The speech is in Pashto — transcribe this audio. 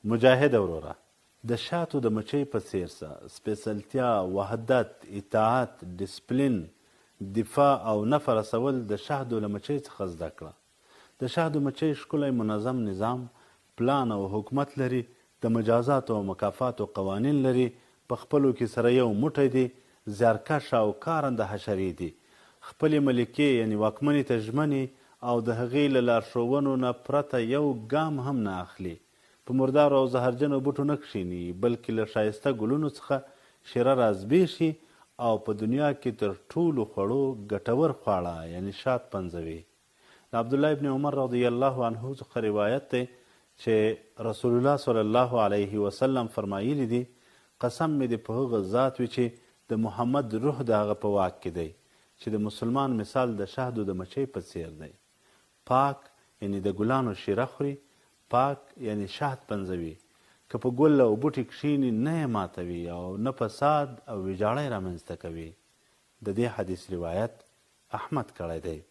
مجاهد وروره، د شاتو د مچۍ په څیر سه سپیڅلتیا، وحدت، اطاعت، ډسپلین، دفاع او نفع رسول د شهدو له مچۍ څخه زده کړه. د شهدو مچۍ ښکلی منظم نظام، پلان او حکومت لري، د مجازاتو او مکافاتو قوانین لري، په خپلو کې سره یو موټی دي، زیارکشه او کارنده حشرې دي، خپلې ملکې یعنې واکمنې ته ژمنې او د هغې له لارښوونو نه پرته یو ګام هم نه اخلي. په مردارو او زهرجنو بوټو نه کښېني، بلکې له ښایسته ګلونو څخه شیره رازبېښي او په دنیا کې تر ټولو خوړو ګټور خواړه یعنې شات پنځوي. د عبدالله ابن عمر رضی الله عنه څخه روایت دی چې رسول الله صلی الله علیه وسلم فرمایلی دي قسم مې د په هغه ذات وي چې د محمد روح د هغه په واک کې دی چې د مسلمان مثال د شهدو د مچۍ په څیر دی. پاک یعنی د ګلانو شیره خوري، پاک یعنی شهد پنځوي، که په ګل او بوټي کښېني نه یې ماتوي او نه فساد او ویجاړی رامنځته کوي. د دې حدیث روایت احمد کړی دی.